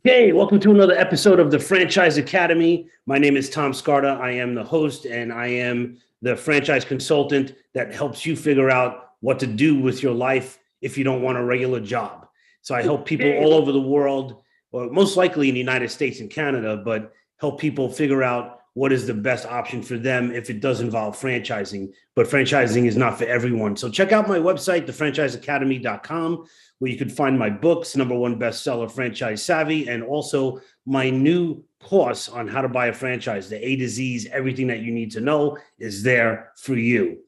Hey, welcome to another episode of the Franchise Academy. My name is Tom Scarda. I am the host and I am the franchise consultant that helps you figure out what to do with your life if you don't want a regular job. So I help people all over the world, or most likely in the United States and Canada, but help people figure out what is the best option for them if it does involve franchising. But franchising is not for everyone. So check out my website, thefranchiseacademy.com, where you can find my books, #1 bestseller, Franchise Savvy, and also my new course on how to buy a franchise. The A to Z's, everything that you need to know is there for you.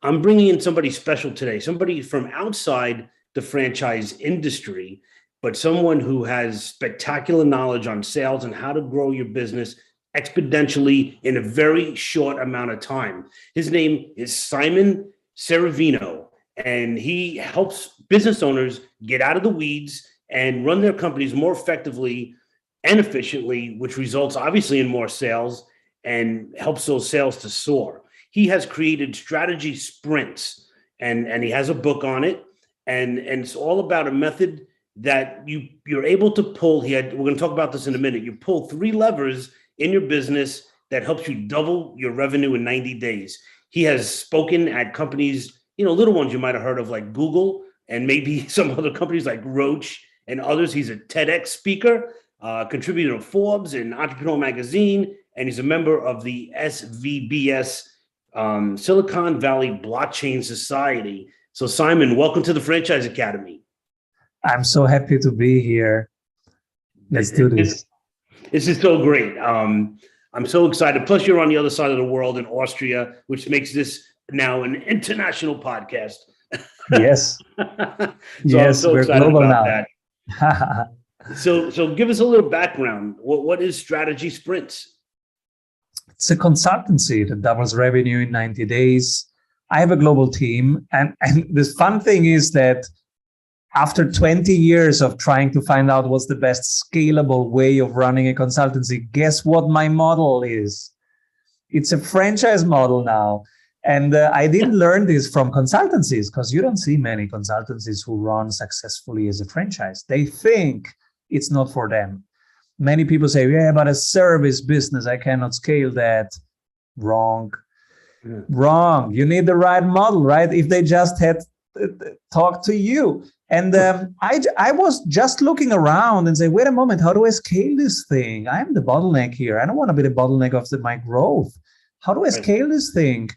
I'm bringing in somebody special today, somebody from outside the franchise industry, but someone who has spectacular knowledge on sales and how to grow your business exponentially in a very short amount of time. His name is Simon Severino, and he helps business owners get out of the weeds and run their companies more effectively and efficiently, which results obviously in more sales and helps those sales to soar. He has created strategy sprints, and he has a book on it, and it's all about a method that you're able to pull. We're going to talk about this in a minute. You pull 3 levers in your business that helps you double your revenue in 90 days. He has spoken at companies, little ones you might have heard of, like Google, and maybe some other companies like Roche and others. He's a TEDx speaker, contributor to Forbes and Entrepreneur Magazine, and he's a member of the SVBS, Silicon Valley Blockchain Society. So Simon, welcome to the Franchise Academy. I'm so happy to be here. Let's do this. This is so great. I'm so excited. Plus, you're on the other side of the world in Austria, which makes this now an international podcast. Yes. Yes, we're global now. That. So give us a little background. What is Strategy Sprints? It's a consultancy that doubles revenue in 90 days. I have a global team. And this fun thing is that after 20 years of trying to find out what's the best scalable way of running a consultancy, guess what my model is? It's a franchise model now. And I didn't learn this from consultancies, because you don't see many consultancies who run successfully as a franchise. They think it's not for them. Many people say, yeah, but a service business, I cannot scale that. Wrong. Yeah. Wrong. You need the right model, right? If they just had talked to you. And I was just looking around and say, wait a moment, how do I scale this thing? I'm the bottleneck here. I don't want to be the bottleneck of my growth. How do I scale this thing?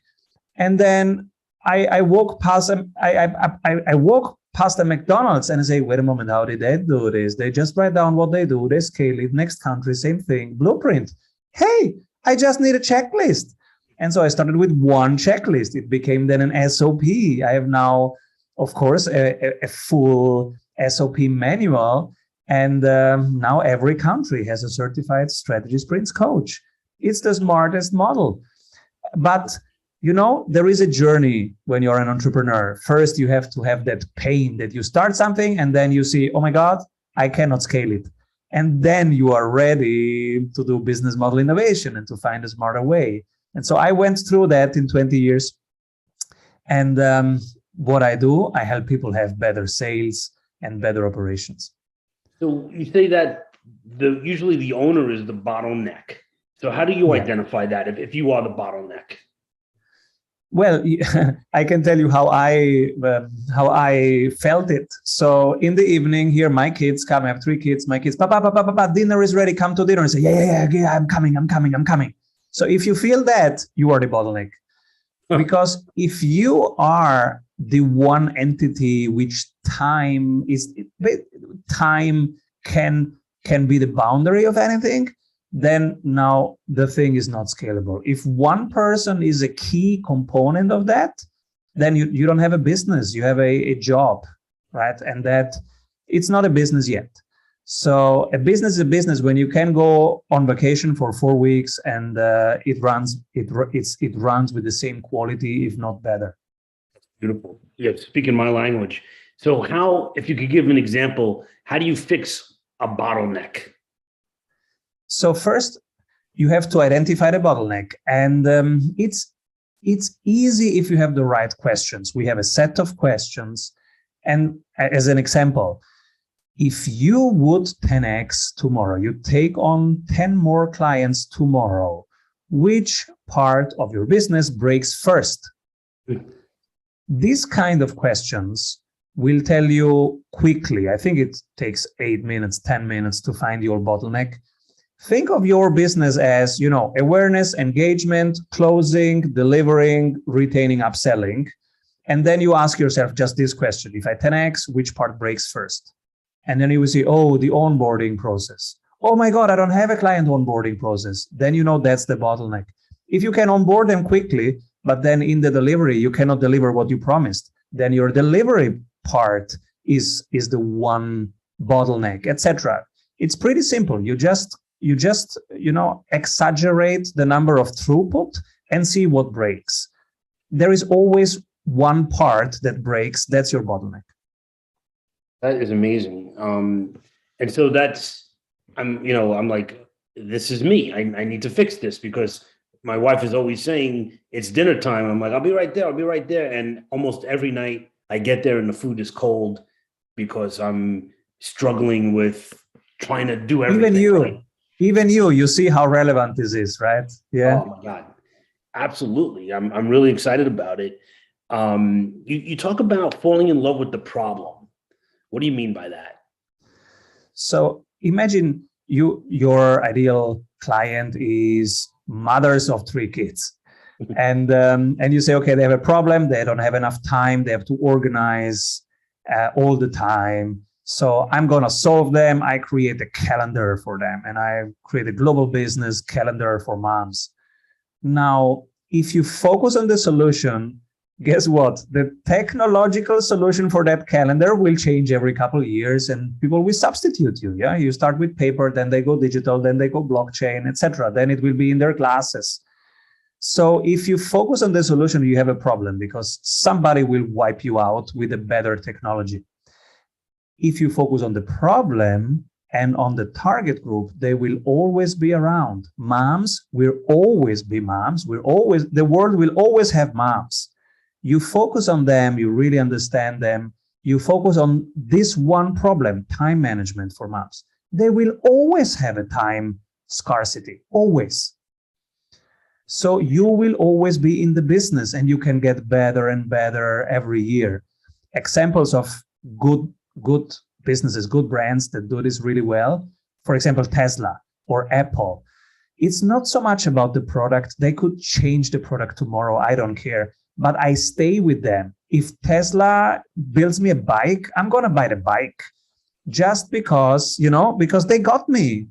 And then I walk past I walk past the McDonald's and I say, wait a moment, how did they do this? They just write down what they do, they scale it, next country, same thing, blueprint. Hey, I just need a checklist. And so I started with one checklist. It became then an SOP. I have now, of course, a full SOP manual. And now every country has a certified strategy sprints coach. It's the smartest model. But there is a journey when you're an entrepreneur. First, you have to have that pain that you start something and then you see, oh my God, I cannot scale it. And then you are ready to do business model innovation and to find a smarter way. And so I went through that in 20 years. And what I do, I help people have better sales and better operations. So you say that usually the owner is the bottleneck. So how do you identify that if you are the bottleneck? Well, I can tell you how I felt it. So in the evening here, my kids come. I have 3 kids. My kids, Papa, dinner is ready. Come to dinner. And say, yeah, I'm coming. So if you feel that, you are the bottleneck. Because if you are the one entity which time can be the boundary of anything, then now the thing is not scalable. If one person is a key component of that, then you don't have a business, you have a job, right? And that it's not a business yet. So a business is a business when you can go on vacation for 4 weeks and it runs with the same quality, if not better. Beautiful. Yeah, speaking my language. So if you could give an example, how do you fix a bottleneck? So first, you have to identify the bottleneck, and it's easy if you have the right questions. We have a set of questions, and as an example, if you would 10x tomorrow, you take on 10 more clients tomorrow, which part of your business breaks first? These kind of questions will tell you quickly. I think it takes 8 minutes, 10 minutes to find your bottleneck. Think of your business as, awareness, engagement, closing, delivering, retaining, upselling. And then you ask yourself just this question: if I 10x, which part breaks first? And then you will see, oh, the onboarding process. Oh my God, I don't have a client onboarding process. Then that's the bottleneck. If you can onboard them quickly, but then in the delivery, you cannot deliver what you promised, then your delivery part is the one bottleneck, etc. It's pretty simple. You just exaggerate the number of throughput and see what breaks. There is always one part that breaks. That's your bottleneck. That is amazing. And so I'm like, this is me. I need to fix this, because my wife is always saying it's dinner time. I'm like, I'll be right there. And almost every night I get there and the food is cold because I'm struggling with trying to do everything. Even you see how relevant this is, right? Yeah. Oh my God. Absolutely. I'm really excited about it. You talk about falling in love with the problem. What do you mean by that? So imagine your ideal client is mothers of 3 kids. And you say, okay, they have a problem. They don't have enough time. They have to organize all the time. So I'm going to solve them. I create a calendar for them, and I create a global business calendar for moms. Now, if you focus on the solution, guess what? The technological solution for that calendar will change every couple of years, and people will substitute you. Yeah, you start with paper, then they go digital, then they go blockchain, etc. Then it will be in their classes. So if you focus on the solution, you have a problem, because somebody will wipe you out with a better technology. If you focus on the problem and on the target group, they will always be around. Moms will always be moms. The world will always have moms. You focus on them, you really understand them. You focus on this one problem, time management for moms. They will always have a time scarcity, always. So you will always be in the business, and you can get better and better every year. Examples of good businesses, good brands that do this really well. For example, Tesla or Apple. It's not so much about the product. They could change the product tomorrow. I don't care. But I stay with them. If Tesla builds me a bike, I'm going to buy the bike. Just because, because they got me.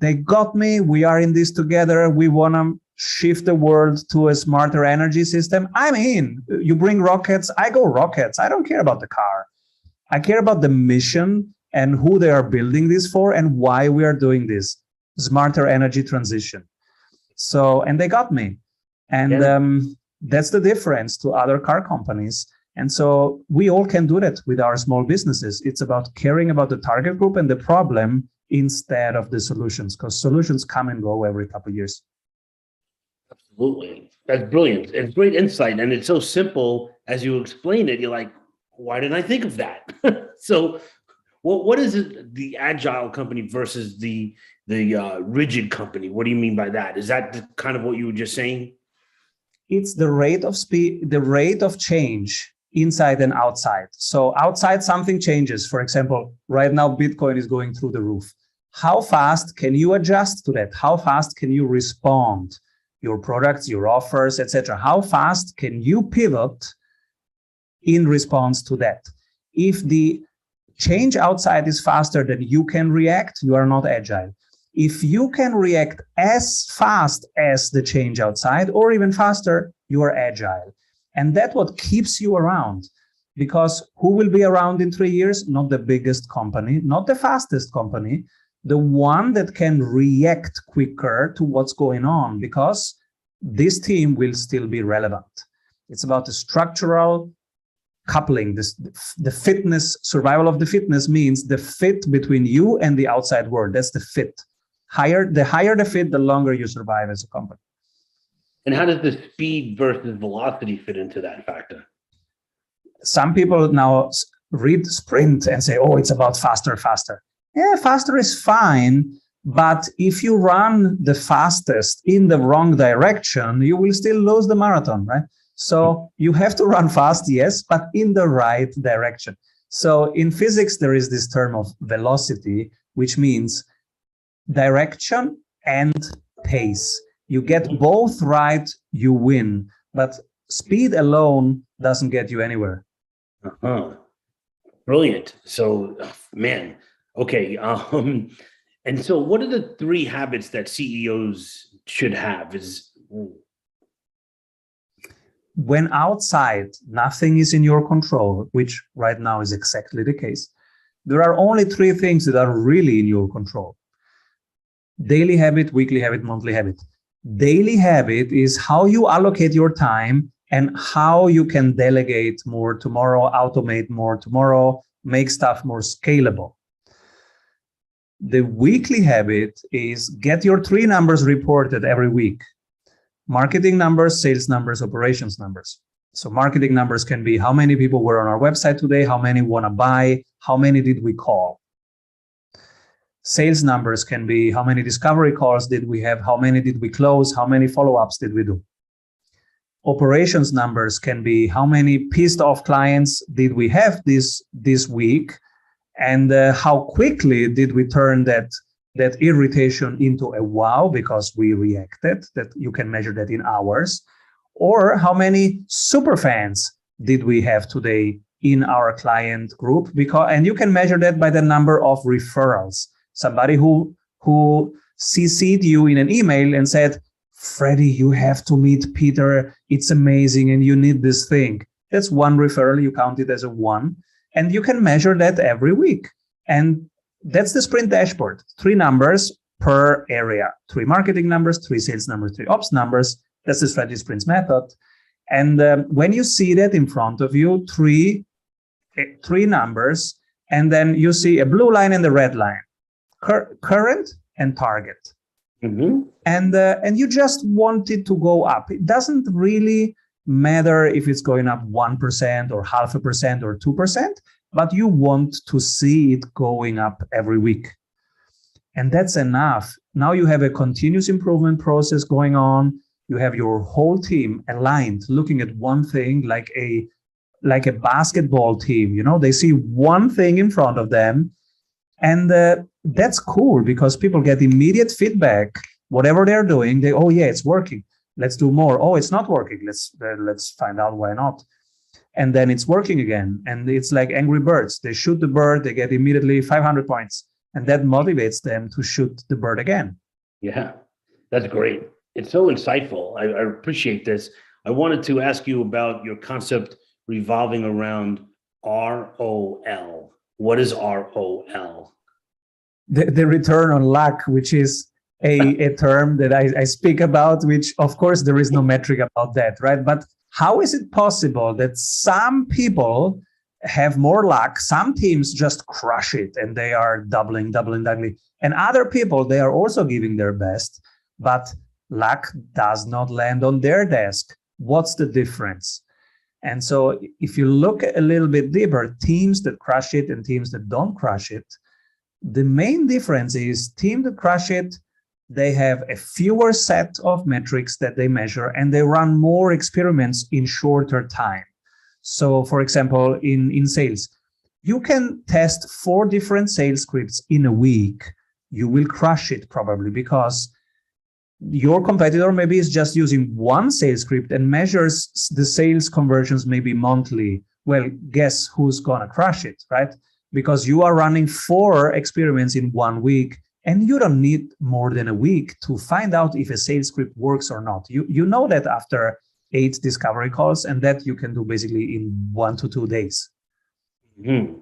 We are in this together. We want to shift the world to a smarter energy system. I'm in. You bring rockets, I go rockets. I don't care about the car. I care about the mission and who they are building this for and why we are doing this smarter energy transition. So, and they got me. And that's the difference to other car companies. And so we all can do that with our small businesses. It's about caring about the target group and the problem instead of the solutions, because solutions come and go every couple of years. Absolutely. That's brilliant. It's great insight. And it's so simple as you explain it. You're like, why didn't I think of that? So what is it, the Agile company versus the rigid company? What do you mean by that? Is that kind of what you were just saying? It's the rate of speed, the rate of change inside and outside. So outside something changes. For example, right now, Bitcoin is going through the roof. How fast can you adjust to that? How fast can you respond? Your products, your offers, etc. How fast can you pivot in response to that? If the change outside is faster than you can react, you are not agile. If you can react as fast as the change outside or even faster, you are agile. And that's what keeps you around. Because who will be around in 3 years? Not the biggest company, not the fastest company, the one that can react quicker to what's going on, because this team will still be relevant. It's about the structural coupling. The fitness, survival of the fitness means the fit between you and the outside world. That's the fit. The higher the fit, the longer you survive as a company. And how does the speed versus velocity fit into that factor? Some people now read sprint and say, oh, it's about faster. Yeah, faster is fine. But if you run the fastest in the wrong direction, you will still lose the marathon, right? So you have to run fast, yes, but in the right direction. So in physics, there is this term of velocity, which means direction and pace. You get both right, you win. But speed alone doesn't get you anywhere. Uh-huh. Brilliant. So, man, okay. And so what are the 3 habits that CEOs should have? When outside nothing is in your control, which right now is exactly the case, there are only 3 things that are really in your control: daily habit, weekly habit, monthly habit. Daily habit is how you allocate your time and how you can delegate more tomorrow, automate more tomorrow, make stuff more scalable. The weekly habit is get your 3 numbers reported every week: marketing numbers, sales numbers, operations numbers. So marketing numbers can be how many people were on our website today, how many want to buy, how many did we call. Sales numbers can be how many discovery calls did we have, how many did we close, how many follow-ups did we do. Operations numbers can be how many pissed off clients did we have this week, and how quickly did we turn that irritation into a wow because we reacted. That you can measure that in hours. Or how many super fans did we have today in our client group, and you can measure that by the number of referrals. Somebody who CC'd you in an email and said, Freddie, you have to meet Peter. It's amazing and you need this thing. That's 1 referral. You count it as a 1. And you can measure that every week. And that's the sprint dashboard. 3 numbers per area: 3 marketing numbers, 3 sales numbers, 3 ops numbers. That's the strategy sprints method. And when you see that in front of you, 3 numbers, and then you see a blue line and a red line, current and target. Mm-hmm. And you just want it to go up. It doesn't really matter if it's going up 1% or 0.5% or 2%, but you want to see it going up every week. And that's enough. Now you have a continuous improvement process going on. You have your whole team aligned, looking at one thing like a basketball team. You know, they see one thing in front of them. And that's cool because people get immediate feedback. Whatever they're doing, oh yeah, it's working. Let's do more. Oh, it's not working. Let's find out why not. And then it's working again. And it's like Angry Birds. They shoot the bird, they get immediately 500 points. And that motivates them to shoot the bird again. Yeah, that's great. It's so insightful. I appreciate this. I wanted to ask you about your concept revolving around ROL. What is ROL? The return on luck, which is a term that I speak about, which of course there is no metric about that, right? But how is it possible that some people have more luck, some teams just crush it and they are doubling, and other people, they are also giving their best, but luck does not land on their desk? What's the difference? And so if you look a little bit deeper, teams that crush it and teams that don't crush it, the main difference is teams that crush it, they have a fewer set of metrics that they measure and they run more experiments in shorter time. So for example, in sales, you can test 4 different sales scripts in a week. You will crush it probably because your competitor maybe is just using 1 sales script and measures the sales conversions maybe monthly. Well, guess who's gonna crush it, right? Because you are running 4 experiments in 1 week, and you don't need more than a week to find out if a sales script works or not. You know that after 8 discovery calls, and that you can do basically in 1 to 2 days. Mm-hmm.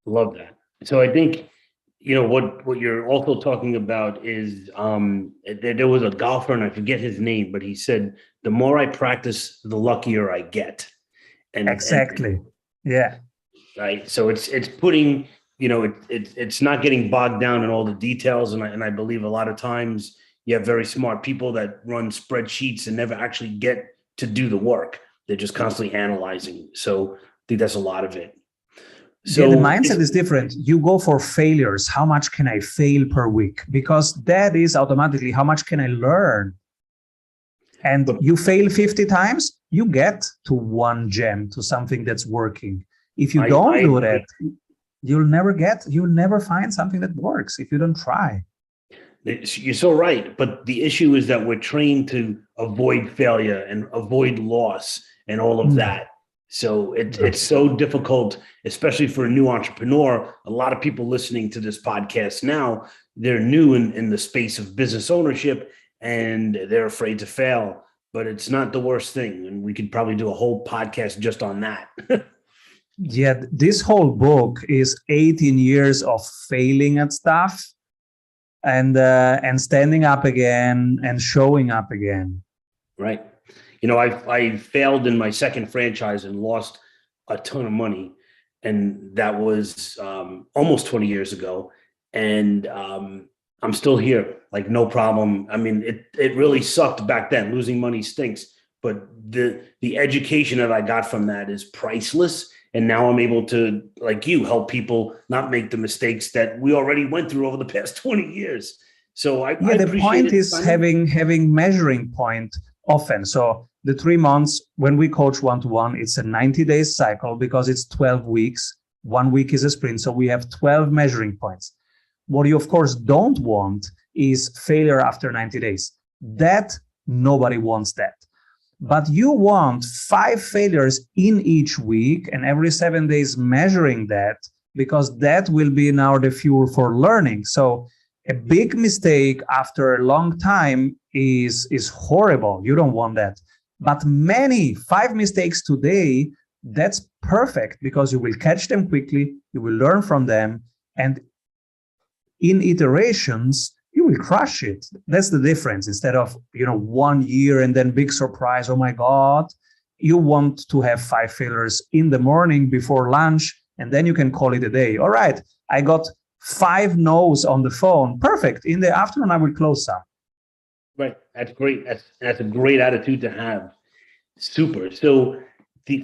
Love that. So I think, you know, what you're also talking about is there was a golfer, and I forget his name, but he said, the more I practice, the luckier I get. And exactly. Yeah. Right. So it's putting, you know, it's not getting bogged down in all the details. And I believe a lot of times you have very smart people that run spreadsheets and never actually get to do the work. They're just constantly analyzing. So I think that's a lot of it. Yeah, the mindset is different. You go for failures. How much can I fail per week? Because that is automatically how much can I learn? And you fail 50 times, you get to one gem, to something that's working. If you don't do that, you'll never find something that works if you don't try. You're so right. But the issue is that we're trained to avoid failure and avoid loss and all of that. So it's so difficult, especially for a new entrepreneur. A lot of people listening to this podcast now, they're new in the space of business ownership and they're afraid to fail. But it's not the worst thing. And we could probably do a whole podcast just on that. Yeah, this whole book is 18 years of failing at stuff and standing up again and showing up again. Right. I failed in my second franchise and lost a ton of money. And that was almost 20 years ago. And I'm still here, like no problem. I mean, it really sucked back then. Losing money stinks. But the education that I got from that is priceless. And now I'm able to, like you, help people not make the mistakes that we already went through over the past 20 years. So the point is having measuring point often. So the 3 months when we coach one-to-one, it's a 90-day cycle because it's 12 weeks. 1 week is a sprint. So we have 12 measuring points. What you, of course, don't want is failure after 90 days. That nobody wants that. But you want 5 failures in each week and every 7 days measuring that, because that will be now the fuel for learning. So a big mistake after a long time is horrible. You don't want that. But 5 mistakes today, that's perfect because you will catch them quickly, you will learn from them, and in iterations, you will crush it. That's the difference. Instead of 1 year and then big surprise, oh my God, you want to have 5 failures in the morning before lunch, and then you can call it a day. All right, I got 5 no's on the phone. Perfect. In the afternoon, I will close some. Right. That's great. That's a great attitude to have. Super. So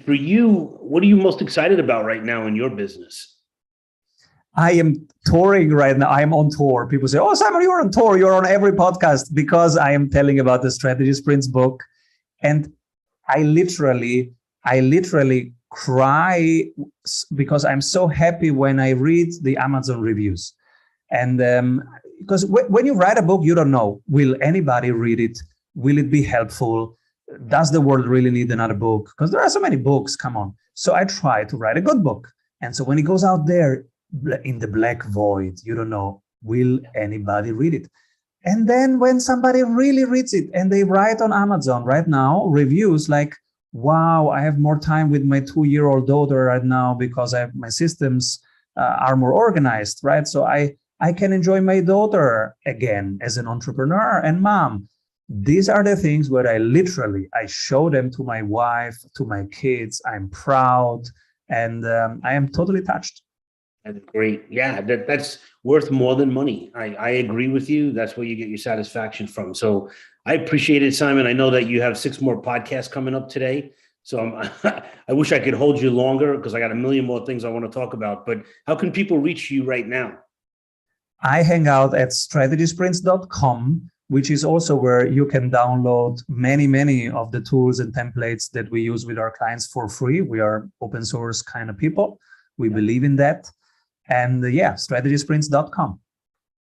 for you, what are you most excited about right now in your business? I am touring right now. I'm on tour. People say, oh, Simon, you're on tour. You're on every podcast, because I am telling about the Strategy Sprints book. And I literally cry because I'm so happy when I read the Amazon reviews. And because when you write a book, you don't know, will anybody read it? Will it be helpful? Does the world really need another book? Because there are so many books, come on. So I try to write a good book. And so when it goes out there in the black void, you don't know, will anybody read it? And then when somebody really reads it and they write on Amazon right now, reviews like, wow, I have more time with my 2-year-old daughter right now because my systems are more organized, right? So I can enjoy my daughter again as an entrepreneur and mom. These are the things where I show them to my wife, to my kids. I'm proud, and I am totally touched. That's great. Yeah, that's worth more than money. I agree with you. That's where you get your satisfaction from. So I appreciate it, Simon. I know that you have 6 more podcasts coming up today. So I wish I could hold you longer because I got a million more things I want to talk about. But how can people reach you right now? I hang out at strategysprints.com, which is also where you can download many of the tools and templates that we use with our clients for free. We are open source kind of people. We believe in that. And strategysprints.com.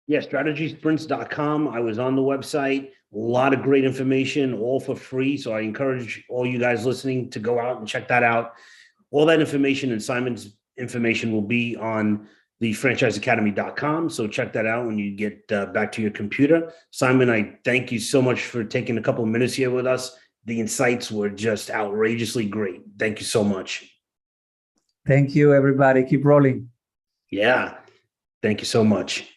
Yeah, strategysprints.com. I was on the website. A lot of great information, all for free. So I encourage all you guys listening to go out and check that out. All that information and Simon's information will be on the franchiseacademy.com. So check that out when you get back to your computer. Simon, I thank you so much for taking a couple of minutes here with us. The insights were just outrageously great. Thank you so much. Thank you, everybody. Keep rolling. Yeah. Thank you so much.